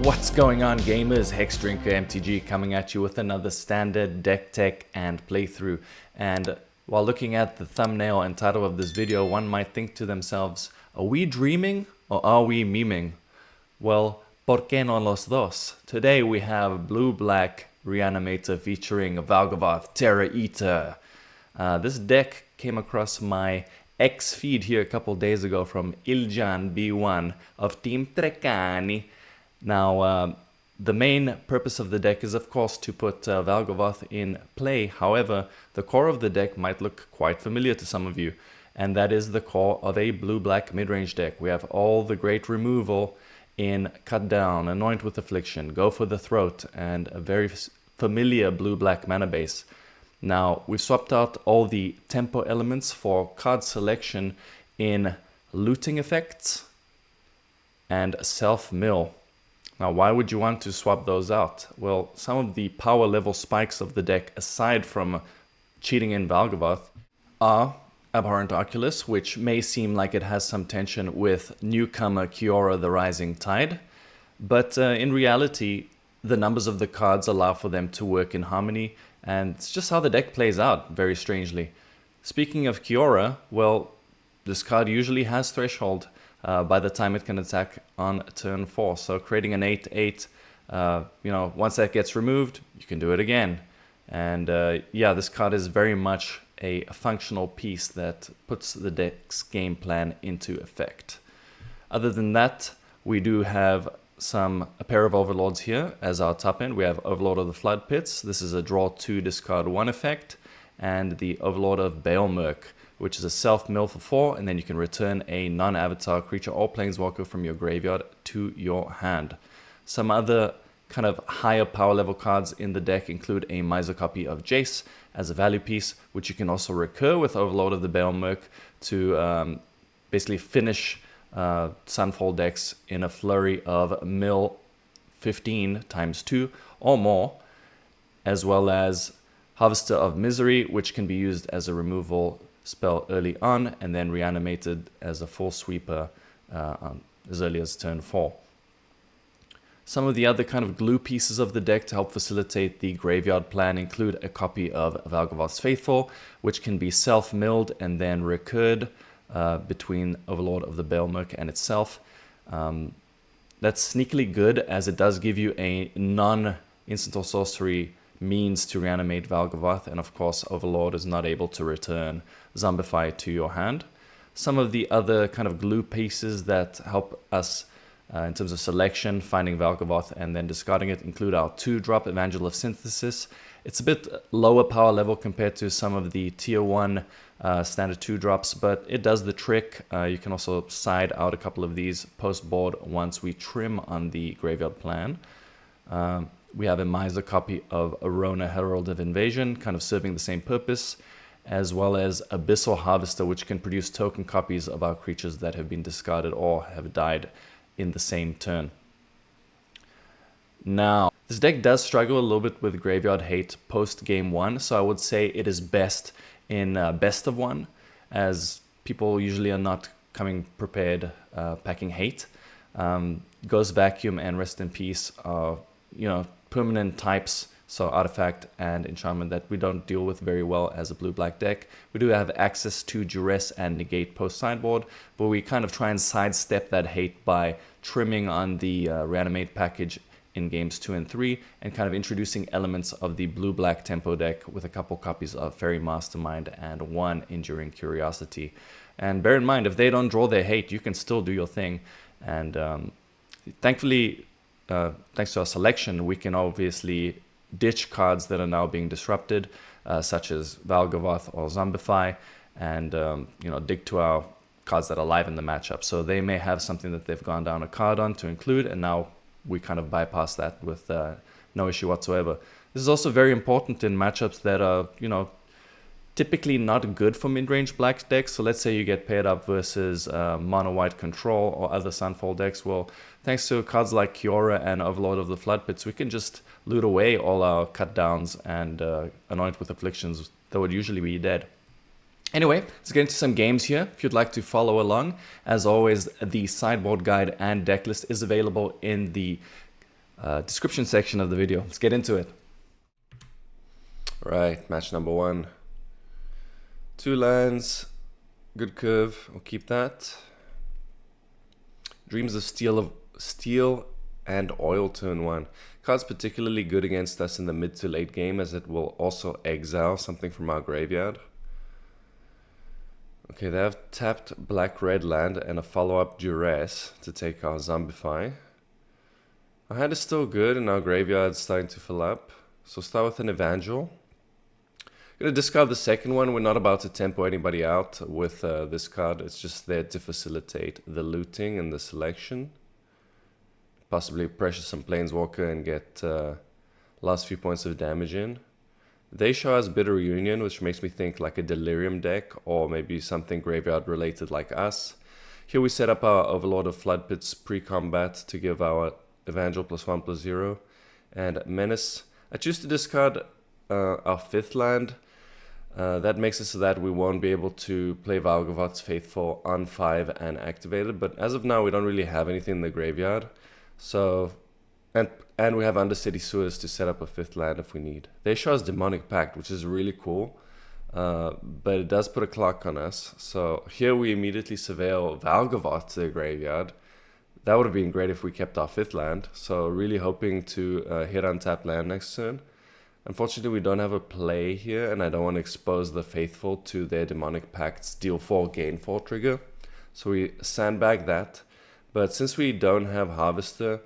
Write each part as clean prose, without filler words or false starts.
What's going on, gamers? Hexdrinker MTG coming at you with another standard deck tech and playthrough. And while looking at the thumbnail and title of this video, one might think to themselves, are we dreaming or are we memeing? Well, ¿por qué no los dos? Today we have blue-black Reanimator featuring Valgavoth-inator. This deck came across my X feed here a couple days ago from Iljan B1 of Team Trecani. Now, the main purpose of the deck is, of course, to put Valgavoth in play. However, the core of the deck might look quite familiar to some of you, and that is the core of a blue-black mid-range deck. We have all the great removal in Cut Down, Anoint with Affliction, Go for the Throat, and a very familiar blue-black mana base. Now, we've swapped out all the tempo elements for card selection in looting effects and self-mill. Now, why would you want to swap those out? Well, some of the power level spikes of the deck, aside from cheating in Valgavoth, are Abhorrent Oculus, which may seem like it has some tension with newcomer Kiora the Rising Tide, but in reality, the numbers of the cards allow for them to work in harmony, and it's just how the deck plays out, very strangely. Speaking of Kiora, well, this card usually has Threshold by the time it can attack on turn 4. So creating an 8/8, once that gets removed, you can do it again. And yeah, this card is very much a functional piece that puts the deck's game plan into effect. Other than that, we do have a pair of Overlords here as our top end. We have Overlord of the Floodpits. This is a draw 2, discard 1 effect. And the Overlord of Balemurk, which is a self-mill for 4, and then you can return a non-avatar creature or planeswalker from your graveyard to your hand. Some other kind of higher power level cards in the deck include a Miser copy of Jace as a value piece, which you can also recur with Overlord of the Balemurk to basically finish Sunfall decks in a flurry of mill 15 times 2 or more, as well as Harvester of Misery, which can be used as a removal spell early on and then reanimated as a full sweeper as early as turn 4. Some of the other kind of glue pieces of the deck to help facilitate the graveyard plan include a copy of Valgavoth's Faithful, which can be self-milled and then recurred between Overlord of the Balemurk and itself. That's sneakily good, as it does give you a non-instant or sorcery means to reanimate Valgavoth, and of course Overlord is not able to return Zombify to your hand. Some of the other kind of glue pieces that help us in terms of selection, finding Valgavoth and then discarding it, include our 2-drop Evangel of Synthesis. It's a bit lower power level compared to some of the tier 1 standard 2-drops, but it does the trick. You can also side out a couple of these post-board once we trim on the graveyard plan. We have a Miser copy of Rona, Herald of Invasion, kind of serving the same purpose, as well as Abyssal Harvester, which can produce token copies of our creatures that have been discarded or have died in the same turn. Now, this deck does struggle a little bit with graveyard hate post game 1, so I would say it is best in best of 1, as people usually are not coming prepared packing hate. Ghost Vacuum and Rest in Peace are, permanent types, so artifact and enchantment, that we don't deal with very well as a blue-black deck. We do have access to Duress and Negate post-sideboard, but we kind of try and sidestep that hate by trimming on the Reanimate package in games 2 and 3, and kind of introducing elements of the blue-black tempo deck with a couple copies of Faerie Mastermind and 1 Enduring Curiosity. And bear in mind, if they don't draw their hate, you can still do your thing. And thankfully, thanks to our selection, we can obviously ditch cards that are now being disrupted, such as Valgavoth or Zombify, and dig to our cards that are live in the matchup. So they may have something that they've gone down a card on to include, and now we kind of bypass that with no issue whatsoever. This is also very important in matchups that are, typically not good for mid-range black decks. So let's say you get paired up versus mono white control or other Sunfall decks. Well, thanks to cards like Kiora and Overlord of the Floodpits, we can just loot away all our cut downs and anoint with afflictions that would usually be dead. Anyway, let's get into some games here. If you'd like to follow along, as always, the sideboard guide and deck list is available in the description section of the video. Let's get into it. Right, match number 1. 2 lands, good curve, we'll keep that. Dreams of Steel and Oil turn 1. Card's particularly good against us in the mid to late game, as it will also exile something from our graveyard. Okay, they have tapped black-red land and a follow-up Duress to take our Zombify. Our hand is still good and our graveyard's starting to fill up. So start with an Evangel. Gonna discard the second one. We're not about to tempo anybody out with this card. It's just there to facilitate the looting and the selection. Possibly pressure some Planeswalker and get last few points of damage in. They show us Bitter Reunion, which makes me think like a Delirium deck or maybe something graveyard related like us. Here we set up our Overlord of Floodpits pre-combat to give our Evangel +1/+0 and Menace. I choose to discard our 5th land. That makes it so that we won't be able to play Valgavoth's Faithful on 5 and activate it, but as of now we don't really have anything in the graveyard. So, and we have Undercity Sewers to set up a 5th land if we need. They show us Demonic Pact, which is really cool, but it does put a clock on us. So here we immediately surveil Valgavoth to the graveyard. That would have been great if we kept our 5th land, so really hoping to hit untapped land next turn. Unfortunately, we don't have a play here, and I don't want to expose the Faithful to their Demonic Pact's deal 4, gain 4 trigger. So we sandbag that. But since we don't have Harvester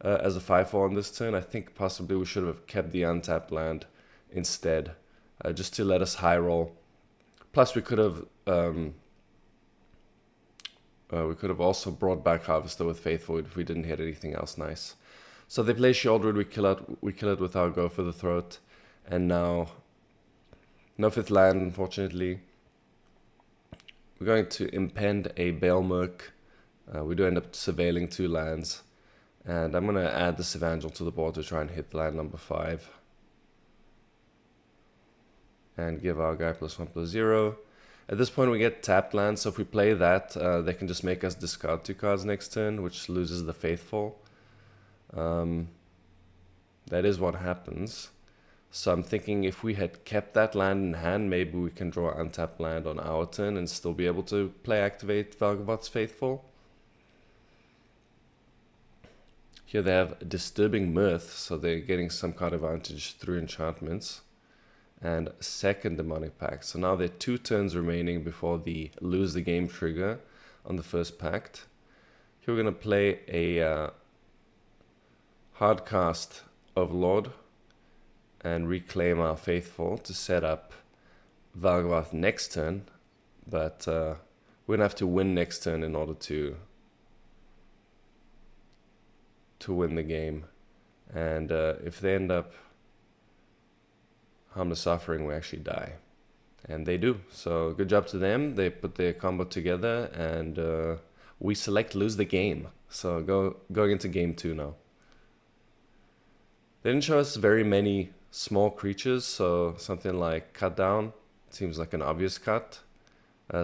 as a 5/4 on this turn, I think possibly we should have kept the untapped land instead, just to let us high roll. Plus, we could have also brought back Harvester with Faithful if we didn't hit anything else nice. So they play Sheoldred, we kill it with our Go for the Throat, and now no 5th land, unfortunately. We're going to impend a Balemurk. We do end up surveilling 2 lands, and I'm going to add this Evangel to the board to try and hit land number 5. And give our guy +1/+0. At this point we get tapped lands, so if we play that, they can just make us discard 2 cards next turn, which loses the Faithful. That is what happens. So I'm thinking if we had kept that land in hand, maybe we can draw untapped land on our turn and still be able to play activate Valgavoth's Faithful. Here they have Disturbing Mirth, so they're getting some card advantage through enchantments. And second Demonic Pact. So now there are 2 turns remaining before the lose the game trigger on the first pact. Here we're going to play a hardcast Overlord and reclaim our Faithful to set up Valgavoth next turn. But we're going to have to win next turn in order to win the game. And if they end up Harmless Suffering, we actually die. And they do. So good job to them. They put their combo together and we select lose the game. So going into game 2 now. They didn't show us very many small creatures, so something like Cut Down seems like an obvious cut.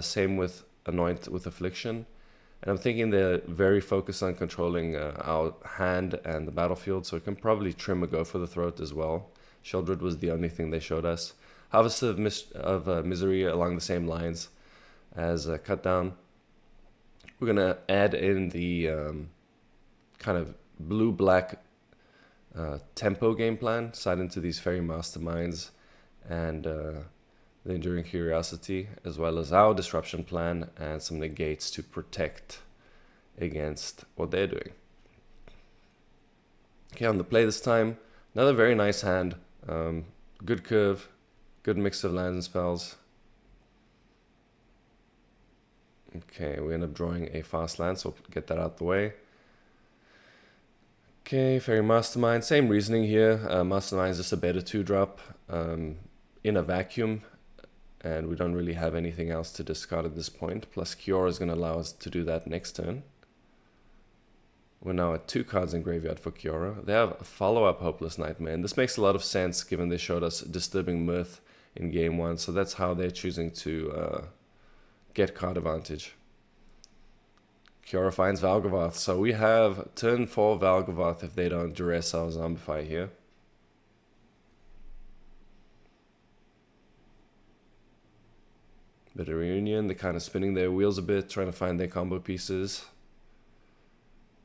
Same with Anoint with Affliction. And I'm thinking they're very focused on controlling our hand and the battlefield, so we can probably trim a Go for the Throat as well. Sheoldred was the only thing they showed us. Harvester of Misery along the same lines as Cut Down. We're going to add in the kind of blue-black tempo game plan, side into these Faerie Masterminds and the Enduring Curiosity, as well as our Disruption plan and some Negates to protect against what they're doing. Okay, on the play this time, another very nice hand. Good curve, good mix of lands and spells. Okay, we end up drawing a fast land, so we'll get that out the way. Okay, Faerie Mastermind, same reasoning here. Mastermind is just a better 2-drop in a vacuum, and we don't really have anything else to discard at this point. Plus Kiora is going to allow us to do that next turn. We're now at 2 cards in graveyard for Kiora. They have a follow-up Hopeless Nightmare, and this makes a lot of sense given they showed us Disturbing Mirth in game 1, so that's how they're choosing to get card advantage. Kiora finds Valgavoth. So we have turn 4 Valgavoth if they don't Duress our Zombify here. Bit of reunion, they're kind of spinning their wheels a bit, trying to find their combo pieces.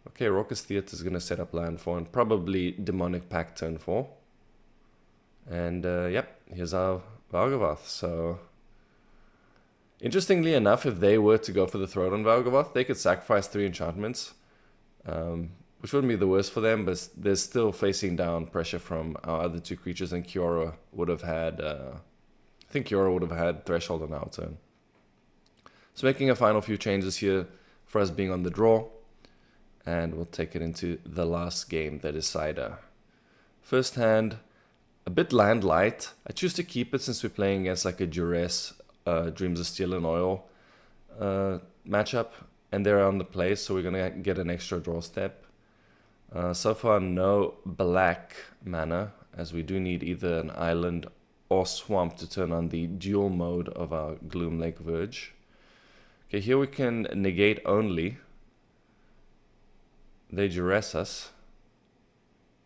Okay, Raucous Theatre is going to set up land 4 and probably Demonic Pact turn 4. And yep, here's our Valgavoth. So, interestingly enough, if they were to go for the Throat on Valgavoth, they could sacrifice 3 enchantments. Which wouldn't be the worst for them, but they're still facing down pressure from our other 2 creatures, and Kiora would have had... I think Kiora would have had Threshold on our turn. So making a final few changes here for us being on the draw. And we'll take it into the last game, the decider. First hand, a bit land light. I choose to keep it since we're playing against like a Duress, Dreams of Steel and Oil matchup. And they're on the play, so we're going to get an extra draw step. So far, no black mana, as we do need either an island or swamp to turn on the dual mode of our Gloomlake Verge. Okay, here we can negate only. They duress us.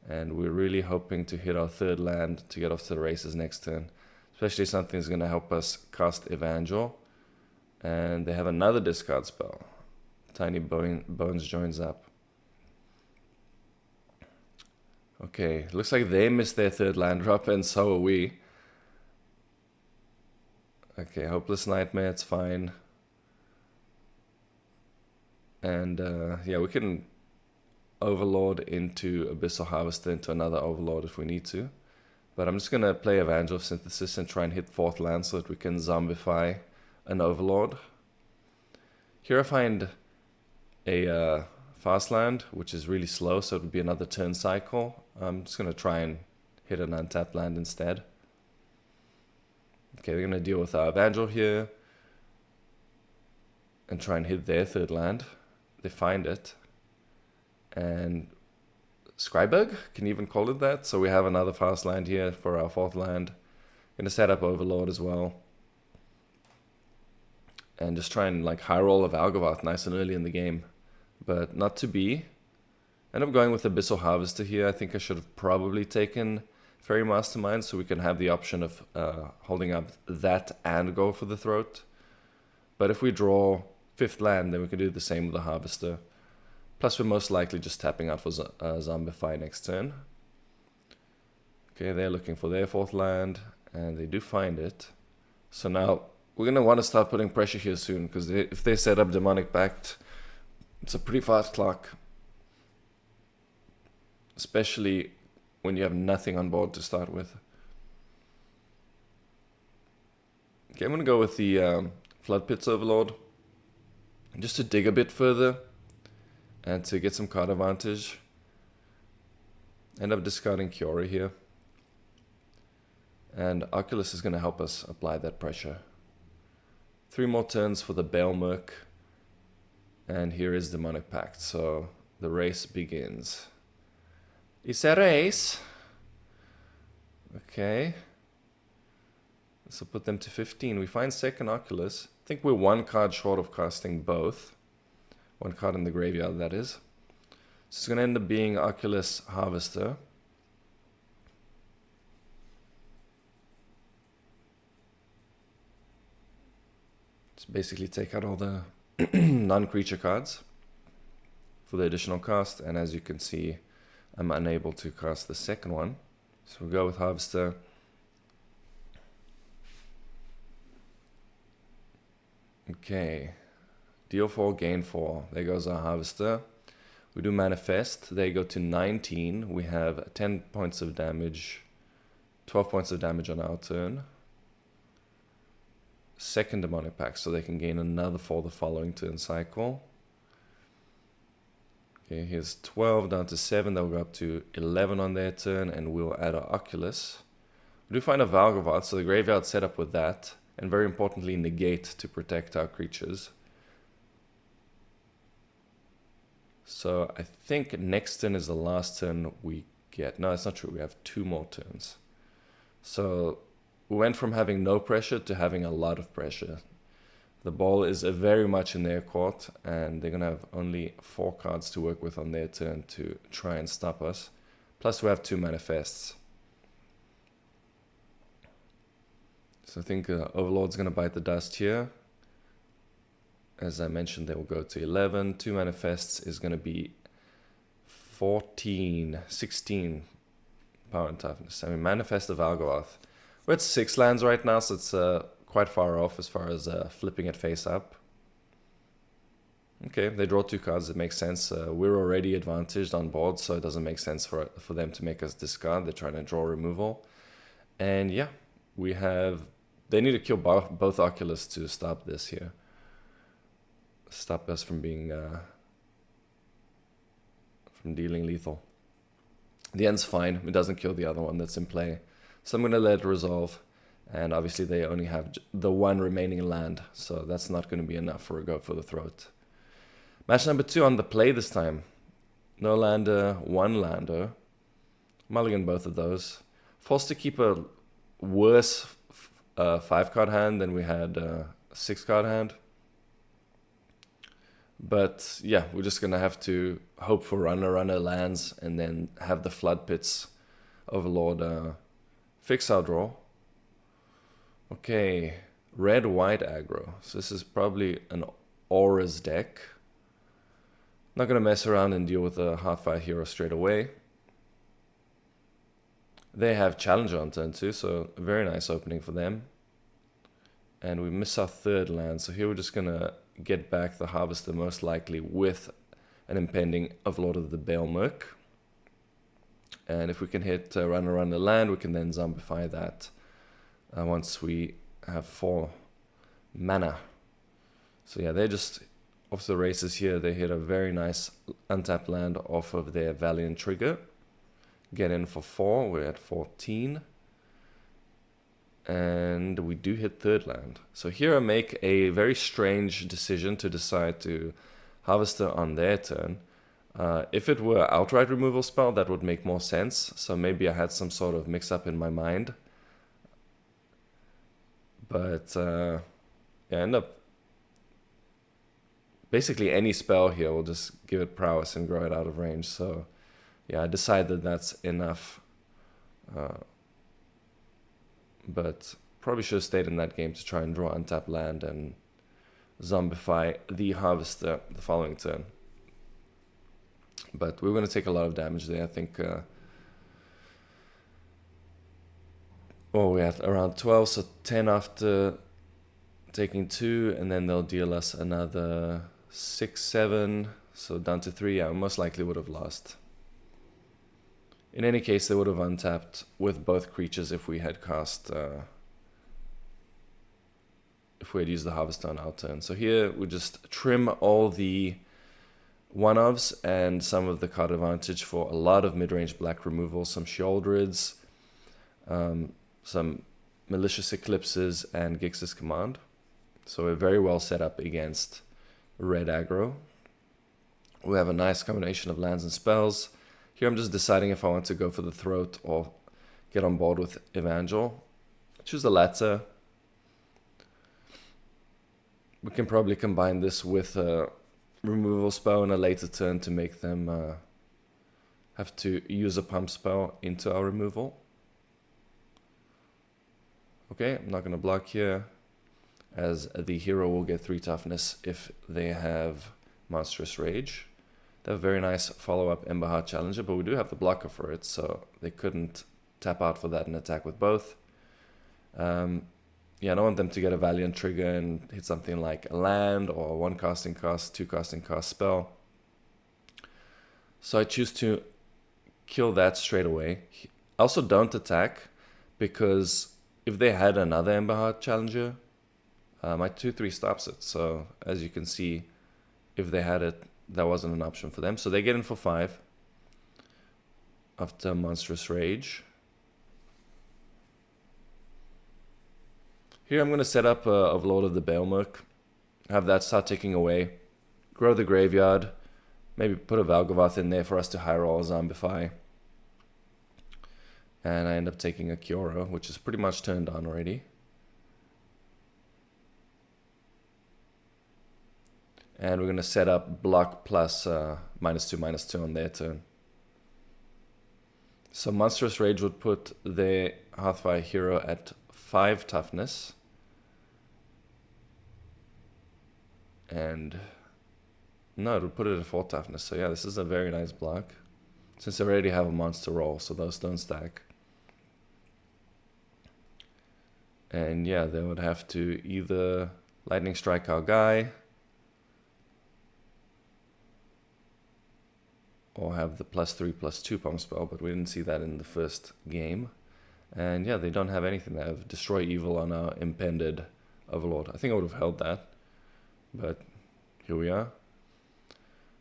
And we're really hoping to hit our 3rd land to get off to the races next turn. Especially something's going to help us cast Evangel. And they have another discard spell. Tiny Bones joins up. Okay, looks like they missed their 3rd land drop, and so are we. Okay, Hopeless Nightmare, it's fine. And yeah, we can Overlord into Abyssal Harvester into another Overlord if we need to. But I'm just going to play Evangel of Synthesis and try and hit 4th land so that we can Zombify an Overlord. Here I find a fast land, which is really slow, so it would be another turn cycle. I'm just going to try and hit an untapped land instead. Okay, they're going to deal with our Evangel here and try and hit their 3rd land. They find it. And Skrybug, can you even call it that? So we have another fast land here for our 4th land. Going to set up Overlord as well. And just try and like high roll a Valgavoth nice and early in the game. But not to be. End up going with Abyssal Harvester here. I think I should have probably taken Faerie Mastermind so we can have the option of holding up that and go for the Throat. But if we draw 5th land, then we can do the same with the Harvester. Plus we're most likely just tapping out for Zombify next turn. Okay, they're looking for their 4th land, and they do find it. So now we're going to want to start putting pressure here soon, because if they set up Demonic Pact, it's a pretty fast clock. Especially when you have nothing on board to start with. Okay, I'm going to go with the Floodpits Overlord. Just to dig a bit further. And to get some card advantage. End up discarding Kiora here. And Oculus is going to help us apply that pressure. 3 more turns for the Balemurk. And here is Demonic Pact. So the race begins. It's a race. Okay. So put them to 15. We find 2nd Oculus. I think we're 1 card short of casting both. 1 card in the graveyard, that is. So it's going to end up being Oculus Harvester. Just basically take out all the non-creature cards for the additional cost. And as you can see, I'm unable to cast the 2nd one. So we'll go with Harvester. Okay. Deal 4, gain 4. There goes our Harvester. We do Manifest. They go to 19. We have 10 points of damage. 12 points of damage on our turn. 2nd Demonic Pact, so they can gain another 4 the following turn cycle. Okay, here's 12 down to 7. They'll go up to 11 on their turn, and we'll add our Oculus. We do find a Valgavoth, so the graveyard set up with that. And very importantly, Negate to protect our creatures. So I think next turn is the last turn we get. No, it's not true. We have 2 more turns. So we went from having no pressure to having a lot of pressure. The ball is very much in their court, and they're going to have only 4 cards to work with on their turn to try and stop us. Plus we have 2 manifests. So I think Overlord's going to bite the dust here. As I mentioned, they will go to 11. 2 manifests is going to be 16 power and toughness. I mean, manifest of Valgavoth. We're at 6 lands right now, so it's quite far off as far as flipping it face up. Okay, they draw 2 cards. It makes sense. We're already advantaged on board, so it doesn't make sense for them to make us discard. They're trying to draw removal. And yeah, we have... They need to kill both Oculus to stop this here. Stop us from being... from dealing lethal. The end's fine. It doesn't kill the other one that's in play. So I'm going to let it resolve. And obviously they only have the 1 remaining land. So that's not going to be enough for a go for the throat. Match number 2 on the play this time. No lander, 1 lander. Mulligan both of those. Forced to keep a worse 5-card hand than we had a 6-card hand. But yeah, we're just going to have to hope for runner lands and then have the Floodpits Overlord fix our draw. Okay, red-white aggro. So this is probably an Aura's deck. Not going to mess around and deal with a Hearthfire hero straight away. They have Challenger on turn 2, so a very nice opening for them. And we miss our 3rd land, so here we're just going to get back the Harvester most likely with an impending Overlord of the Balemurk. And if we can hit runner land, we can then Zombify that once we have 4 mana. So yeah, they're just off the races here. They hit a very nice untapped land off of their Valiant trigger. Get in for 4, we're at 14. And we do hit 3rd land. So here I make a very strange decision to decide to Harvester on their turn. If it were outright removal spell, that would make more sense. So maybe I had some sort of mix-up in my mind. But yeah, I end up... Basically any spell here will just give it prowess and grow it out of range. So yeah, I decided that's enough. But probably should have stayed in that game to try and draw untapped land and Zombify the Harvester the following turn. But we're going to take a lot of damage there. I think... we're at around 12, so 10 after taking 2, and then they'll deal us another 6, 7, so down to 3. Yeah, we most likely would have lost. In any case, they would have untapped with both creatures if we had cast... if we had used the Harvester on our turn. So here we just trim all the one-ofs and some of the card advantage for a lot of mid-range black removal, some Sheoldreds, some Malicious Eclipses, and Gix's Command. So we're very well set up against red aggro. We have a nice combination of lands and spells. Here I'm just deciding if I want to go for the throat or get on board with Evangel. Choose the latter. We can probably combine this with a removal spell in a later turn to make them have to use a pump spell into our removal. Okay, I'm not going to block here, as the hero will get 3 toughness if they have Monstrous Rage. They have a very nice follow-up Emberheart Challenger, but we do have the blocker for it, so they couldn't tap out for that and attack with both. Yeah, I don't want them to get a Valiant trigger and hit something like a land or 1 casting cost, 2 casting cost spell. So I choose to kill that straight away. I also don't attack because if they had another Emberheart Challenger, my 2/3 stops it. So as you can see, if they had it, that wasn't an option for them. So they get in for 5 after Monstrous Rage. Here I'm going to set up Overlord of the Balemurk, have that start ticking away, grow the graveyard, maybe put a Valgavoth in there for us to high roll Zombify. And I end up taking a Kiora, which is pretty much turned on already. And we're going to set up block plus -2/-2 on their turn. So Monstrous Rage would put their Hearthfire hero at 5 toughness. And no, it would put it at 4 toughness. So yeah, this is a very nice block. Since they already have a monster roll, so those don't stack. And yeah, they would have to either Lightning Strike our guy, or have the +3/+2 pump spell, but we didn't see that in the first game. And yeah, they don't have anything. They have Destroy Evil on our impended Overlord. I think I would have held that, but here we are.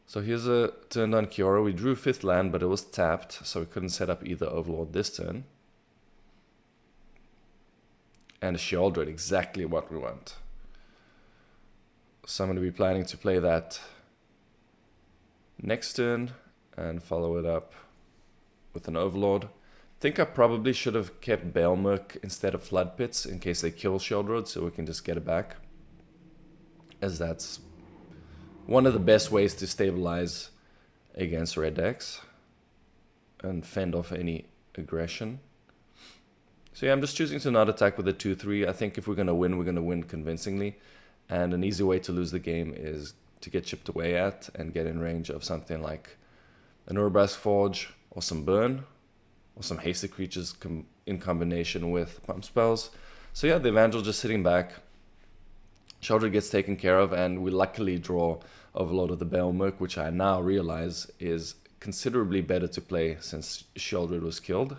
So here's a turn on Kiora. We drew 5th land, but it was tapped, so we couldn't set up either Overlord this turn. And a Sheoldred, exactly what we want. So I'm going to be planning to play that next turn and follow it up with an Overlord. I think I probably should have kept Balemurk instead of Floodpits in case they kill Sheoldred, so we can just get it back, as that's one of the best ways to stabilize against red decks and fend off any aggression. So yeah, I'm just choosing to not attack with a 2/3. I think if we're going to win convincingly. And an easy way to lose the game is to get chipped away at and get in range of something like an Urbrask Forge or some Burn or some hasted creatures in combination with pump spells. So yeah, the Evangel just sitting back. Sheoldred gets taken care of, and we luckily draw Overlord of the Balemurk, which I now realize is considerably better to play since Sheoldred was killed.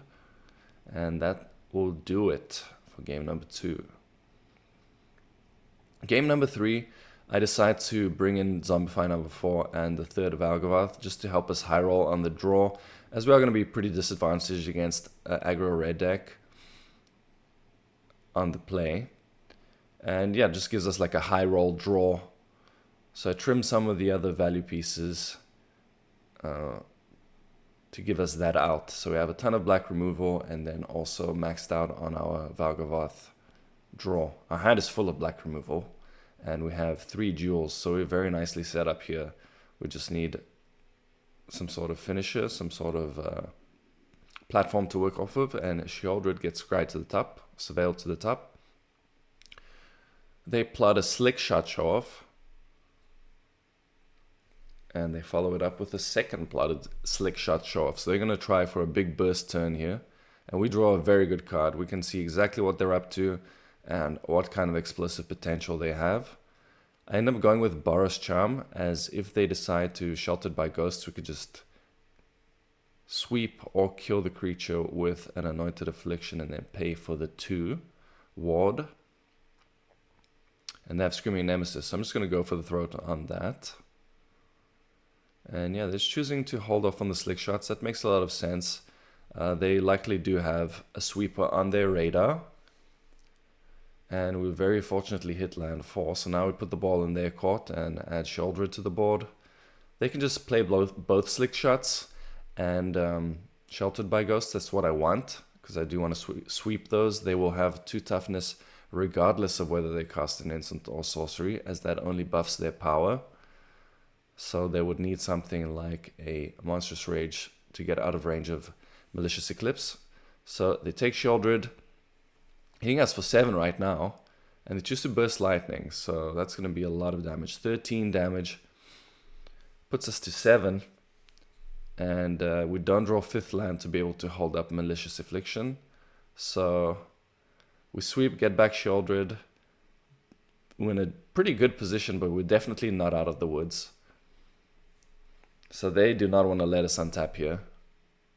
And that will do it for game number 2. Game number 3, I decide to bring in Zombify number 4 and the 3rd Valgavoth just to help us high roll on the draw, as we are going to be pretty disadvantaged against aggro red deck on the play. And yeah, it just gives us like a high roll draw. So I trim some of the other value pieces to give us that out. So we have a ton of black removal and then also maxed out on our Valgavoth draw. Our hand is full of black removal and we have 3 jewels, so we're very nicely set up here. We just need some sort of finisher, some sort of platform to work off of, and Sheoldred gets Scry to the top, Surveil to the top. They plot a Slick Shot show off, and they follow it up with a second plotted Slick Shot show off. So they're going to try for a big burst turn here, and we draw a very good card. We can see exactly what they're up to and what kind of explosive potential they have. I end up going with Boros Charm, as if they decide to Sheltered by Ghosts, we could just sweep or kill the creature with an Anointed Affliction and then pay for the 2 ward. And they have Screaming Nemesis, so I'm just going to go for the throat on that. And yeah, they're choosing to hold off on the Slick Shots. That makes a lot of sense. They likely do have a sweeper on their radar. And we very fortunately hit land 4, so now we put the ball in their court and add Sheoldred to the board. They can just play both Slick Shots and Sheltered by Ghosts. That's what I want, because I do want to sweep those. They will have 2 toughness regardless of whether they cast an instant or sorcery, as that only buffs their power. So they would need something like a Monstrous Rage to get out of range of Malicious Eclipse. So they take Sheoldred, hitting us for 7 right now, and they choose to Burst Lightning, so that's going to be a lot of damage. 13 damage, puts us to 7, and we don't draw 5th land to be able to hold up Malicious Affliction. So we sweep, get back Sheoldred. We're in a pretty good position, but we're definitely not out of the woods. So they do not want to let us untap here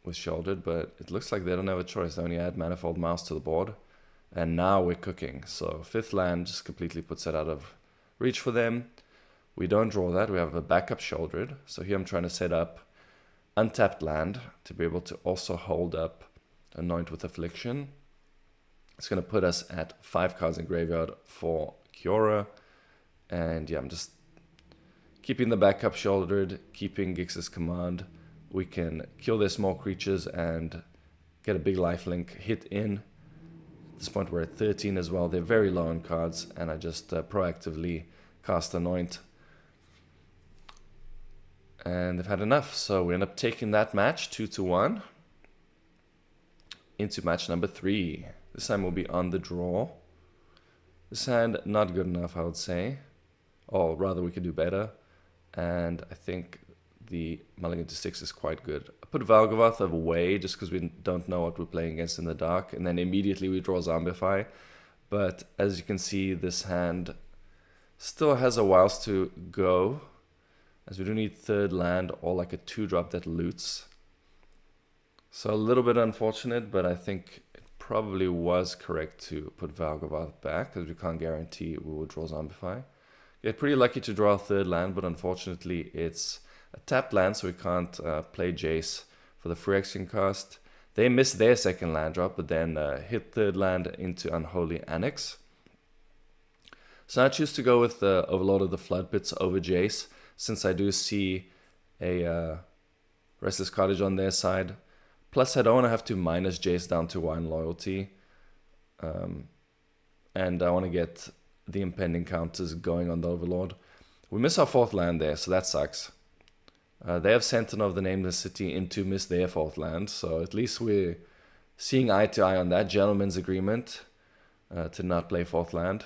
with Sheoldred, but it looks like they don't have a choice. They only add Manifold Mouse to the board. And now we're cooking. So 5th land just completely puts it out of reach for them. We don't draw that. We have a backup Sheoldred. So here I'm trying to set up untapped land to be able to also hold up Anoint with Affliction. It's going to put us at 5 cards in graveyard for Kiora. And yeah, I'm just keeping the backup Sheoldred, keeping Gix's Command. We can kill their small creatures and get a big lifelink hit in. At this point we're at 13 as well. They're very low on cards, and I just proactively cast Anoint. And they've had enough, so we end up taking that match 2-1 into match number 3. This time we'll be on the draw. This hand, not good enough, I would say. Or rather, we could do better. And I think the mulligan to 6 is quite good. I put Valgavoth away just because we don't know what we're playing against in the dark. And then immediately we draw Zombify. But as you can see, this hand still has a whiles to go, as we do need third land or like a 2-drop that loots. So a little bit unfortunate, but I think it probably was correct to put Valgavoth back, because we can't guarantee we will draw Zombify. Get pretty lucky to draw a third land, but unfortunately it's a tapped land, so we can't play Jace for the free action cost. They missed their second land drop, but then hit third land into Unholy Annex. So I choose to go with the Overlord of the Floodpits over Jace, since I do see a Restless Cottage on their side. Plus, I don't want to have to minus Jace down to 1 loyalty. And I want to get the impending counters going on the Overlord. We miss our 4th land there, so that sucks. They have Sentinel of the Nameless City into miss their 4th land, so at least we're seeing eye to eye on that gentleman's agreement to not play 4th land.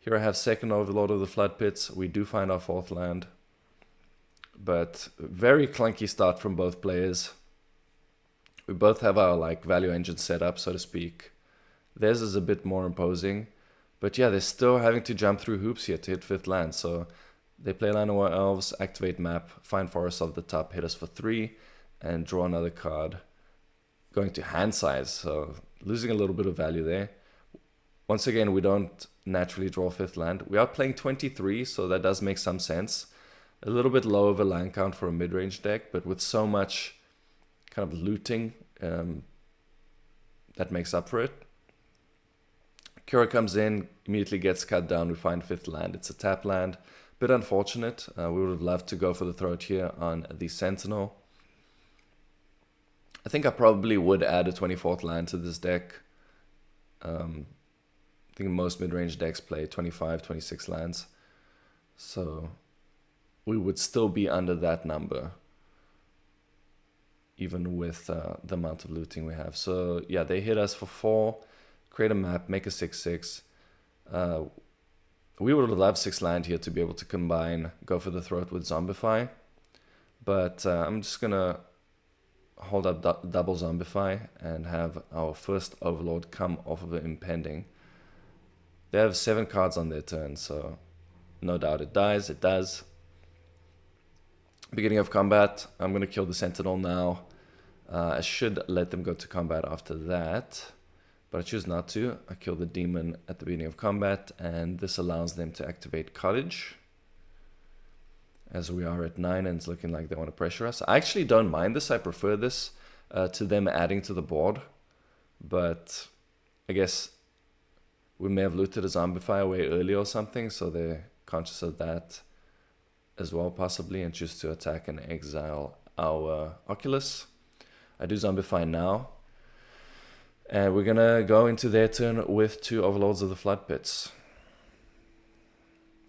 Here I have 2nd Overlord of the Floodpits. We do find our 4th land, but very clunky start from both players. We both have our like value engine set up, so to speak. Theirs is a bit more imposing, but yeah, they're still having to jump through hoops here to hit 5th land. So they play Llanowar Elves, activate map, find Forest of the top, hit us for 3, and draw another card. Going to hand size, so losing a little bit of value there. Once again, we don't naturally draw 5th land. We are playing 23, so that does make some sense. A little bit low of a land count for a mid-range deck, but with so much kind of looting, that makes up for it. Kiora comes in, immediately gets cut down. We find 5th land. It's a tap land. Bit unfortunate. We would have loved to go for the throat here on the Sentinel. I think I probably would add a 24th land to this deck. I think most mid-range decks play 25, 26 lands. So we would still be under that number, even with the amount of looting we have. So yeah, they hit us for 4, create a map, make a 6/6. We would have loved 6 land here to be able to combine, go for the throat with Zombify. But I'm just going to hold up double Zombify and have our first Overlord come off of an impending. They have 7 cards on their turn, so no doubt it dies. It does. Beginning of combat, I'm going to kill the Sentinel now. I should let them go to combat after that, but I choose not to. I kill the demon at the beginning of combat, and this allows them to activate Cottage. As we are at 9 and it's looking like they want to pressure us. I actually don't mind this. I prefer this to them adding to the board, but I guess we may have looted a Zombify way early or something, so they're conscious of that as well, possibly, and choose to attack and exile our Oculus. I do Zombify now, and we're gonna go into their turn with 2 Overlords of the Floodpits.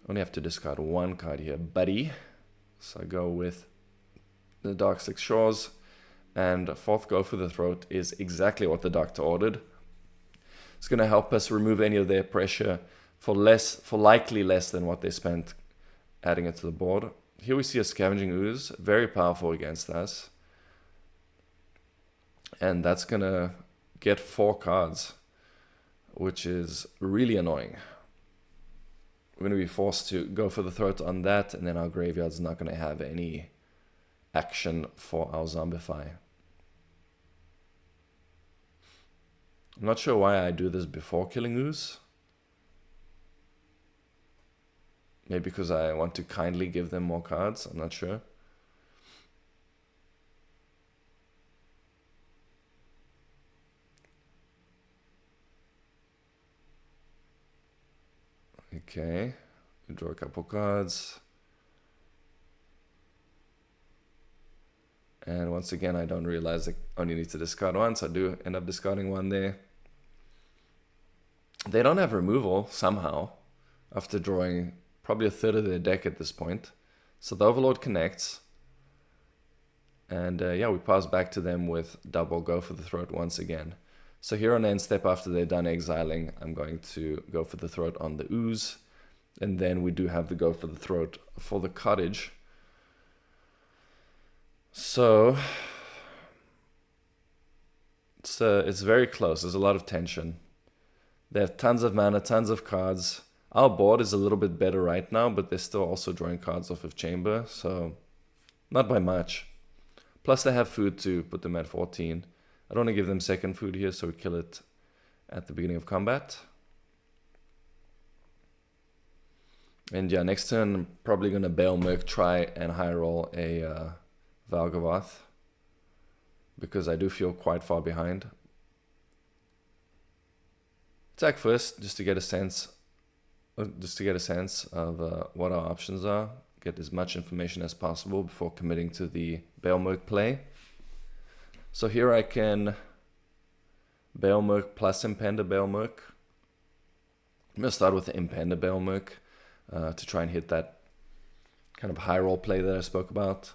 Only have to discard 1 card here, buddy. So I go with the Darkslick Shores, and 4th Go for the Throat is exactly what the doctor ordered. It's going to help us remove any of their pressure for likely less than what they spent adding it to the board. Here we see a Scavenging Ooze, very powerful against us. And that's going to get 4 cards, which is really annoying. We're going to be forced to go for the throat on that, and then our graveyard's not going to have any action for our Zombify. I'm not sure why I do this before killing Ooze. Maybe because I want to kindly give them more cards, I'm not sure. Okay, we draw a couple cards. And once again, I don't realize I only need to discard 1, so I do end up discarding 1 there. They don't have removal, somehow, after drawing probably a third of their deck at this point. So the Overlord connects. And yeah, we pass back to them with double Go for the Throat once again. So here on end step, after they're done exiling, I'm going to go for the Throat on the Ooze. And then we do have the Go for the Throat for the Cottage. So it's very close. There's a lot of tension. They have tons of mana, tons of cards. Our board is a little bit better right now, but they're still also drawing cards off of Chamber, so not by much. Plus they have food to put them at 14. I don't want to give them second food here, so we kill it at the beginning of combat. And yeah, next turn I'm probably going to Balemurk, try and high roll a Valgavoth, because I do feel quite far behind. Attack first, just to get a sense of what our options are. Get as much information as possible before committing to the Balemurk play. So here I can Balemurk plus Impender Balemurk. I'm going to start with the Impender Balemurk to try and hit that kind of high roll play that I spoke about.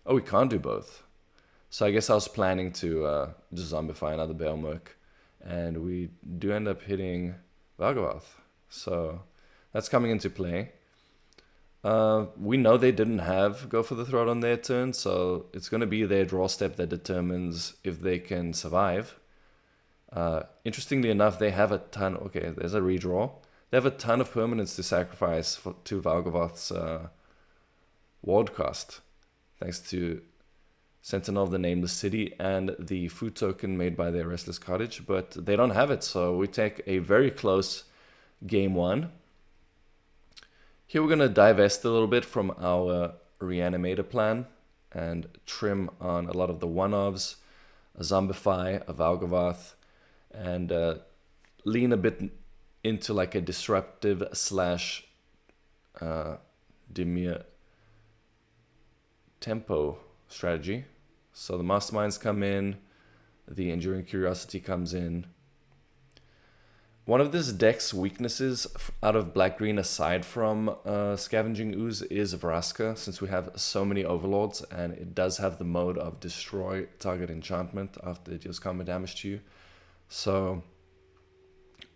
Oh, we can't do both. So I guess I was planning to just Zombify another Balemurk. And we do end up hitting Valgavoth. So that's coming into play. We know they didn't have Go for the Throat on their turn, so it's going to be their draw step that determines if they can survive. Interestingly enough, they have a ton... Okay, there's a redraw. They have a ton of permanents to sacrifice to Valgavoth's ward cost, thanks to Sentinel of the Nameless City and the food token made by their Restless Cottage, but they don't have it, so we take a very close game one. Here we're going to divest a little bit from our Reanimator plan and trim on a lot of the one-ofs, a Zombify, a Valgavoth, and lean a bit into like a disruptive slash Dimir tempo strategy. So the Masterminds come in, the Enduring Curiosity comes in. One of this deck's weaknesses out of black-green, aside from Scavenging Ooze, is Vraska, since we have so many Overlords, and it does have the mode of destroy target enchantment after it deals combat damage to you. So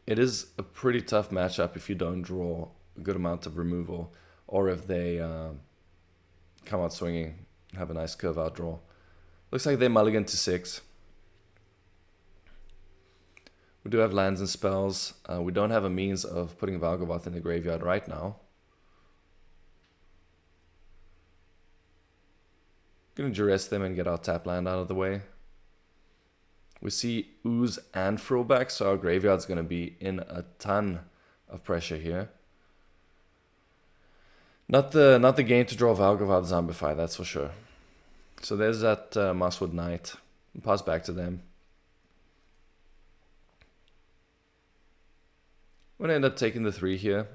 it is a pretty tough matchup if you don't draw a good amount of removal, or if they come out swinging, have a nice curve out draw. Looks like they mulligan to 6. We do have lands and spells. We don't have a means of putting Valgavoth in the graveyard right now. Gonna Duress them and get our tap land out of the way. We see Ooze and Throwback, so our graveyard's gonna be in a ton of pressure here. Not the game to draw Valgavoth Zombify, that's for sure. So there's that Mosswood Knight. Pass back to them. I'm going to end up taking the 3 here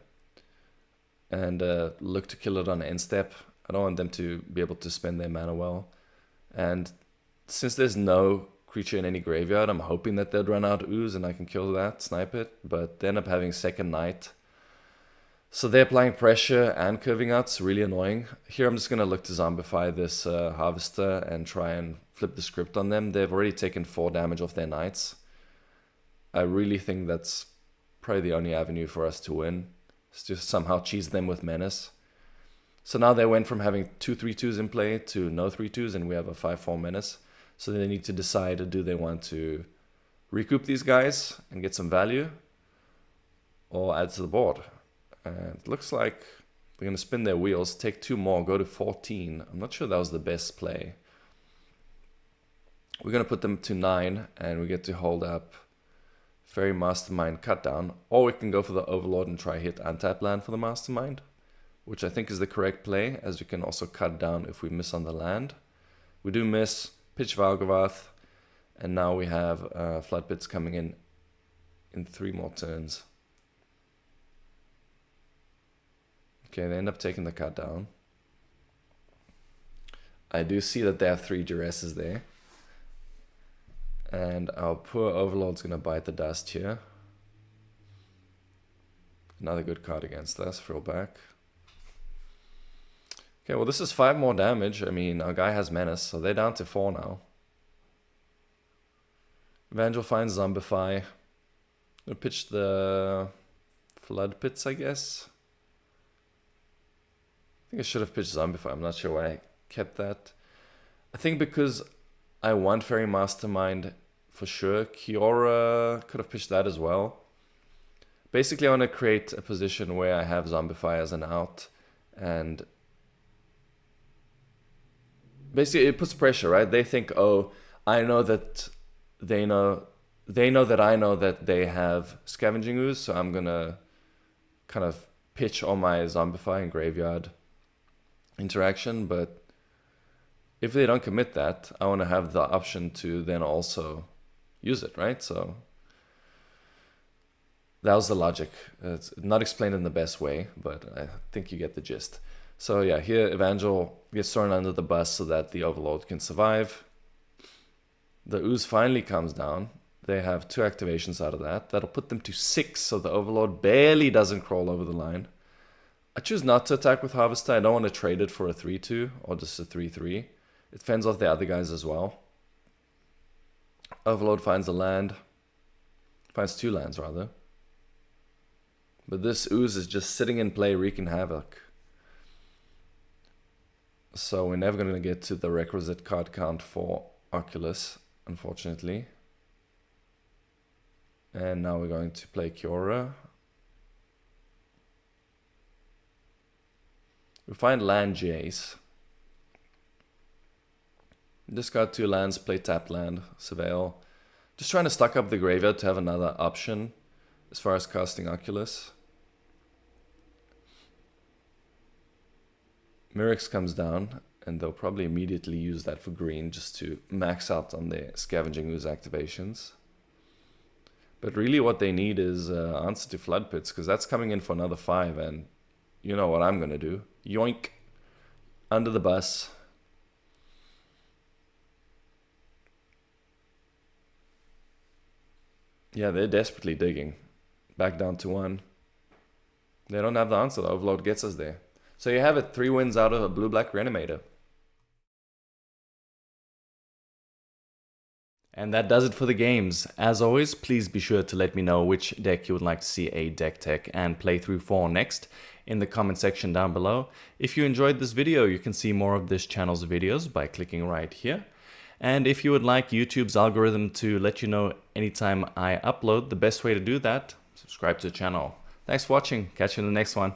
and look to kill it on end step. I don't want them to be able to spend their mana well. And since there's no creature in any graveyard, I'm hoping that they'd run out Ooze and I can kill that, snipe it. But they end up having second Knight. So they're applying pressure and curving out. It's really annoying. Here I'm just going to look to Zombify this Harvester and try and flip the script on them. They've already taken 4 damage off their Knights. I really think that's probably the only avenue for us to win, is to somehow cheese them with Menace. So now they went from having 2 3/2s in play to no 3/2s, and we have a 5/4 Menace. So they need to decide, do they want to recoup these guys and get some value, or add to the board? And it looks like they're going to spin their wheels, take 2 more, go to 14. I'm not sure that was the best play. We're going to put them to 9, and we get to hold up Faerie Mastermind cut down, or we can go for the Overlord and try hit untap land for the Mastermind, which I think is the correct play, as we can also cut down if we miss on the land. We do miss, pitch Valgavoth, and now we have Floodpits coming in 3 more turns. Okay, they end up taking the cut down. I do see that they have 3 Duresses there. And our poor Overlord's going to bite the dust here. Another good card against us, Throwback. Okay, well this is 5 more damage. I mean, our guy has Menace, so they're down to 4 now. Evangel finds Zombify. We'll pitch the Floodpits, I guess. I think I should have pitched Zombify. I'm not sure why I kept that. I think because I want Faerie Mastermind for sure. Kiora could have pitched that as well. Basically, I want to create a position where I have Zombify as an out. And basically, it puts pressure, right? They think, oh, I know that they know that I know that they have Scavenging Ooze, so I'm going to kind of pitch all my Zombify and Graveyard interaction. But if they don't commit that, I want to have the option to then also use it, right? So that was the logic. It's not explained in the best way, but I think you get the gist. So yeah, here Evangel gets thrown under the bus so that the Overlord can survive. The Ooze finally comes down. They have 2 activations out of that. That'll put them to 6, so the Overlord barely doesn't crawl over the line. I choose not to attack with Harvester. I don't want to trade it for a 3-2 or just a 3-3. It fends off the other guys as well. Overlord finds a land. Finds 2 lands, rather. But this Ooze is just sitting in play, wreaking havoc. So we're never going to get to the requisite card count for Oculus, unfortunately. And now we're going to play Kiora. We find land Jace. Discard 2 lands, play tapped land, Surveil. Just trying to stock up the graveyard to have another option as far as casting Oculus. Mirrex comes down, and they'll probably immediately use that for green just to max out on their Scavenging Ooze activations. But really what they need is answer to Floodpits, because that's coming in for another 5, and you know what I'm going to do. Yoink. Under the bus. Yeah, they're desperately digging. Back down to 1. They don't have the answer. The Overlord gets us there. So you have it. 3 wins out of a blue-black Reanimator. And that does it for the games. As always, please be sure to let me know which deck you would like to see a deck tech and playthrough for next in the comment section down below. If you enjoyed this video, you can see more of this channel's videos by clicking right here. And if you would like YouTube's algorithm to let you know anytime I upload, the best way to do that, subscribe to the channel. Thanks for watching. Catch you in the next one.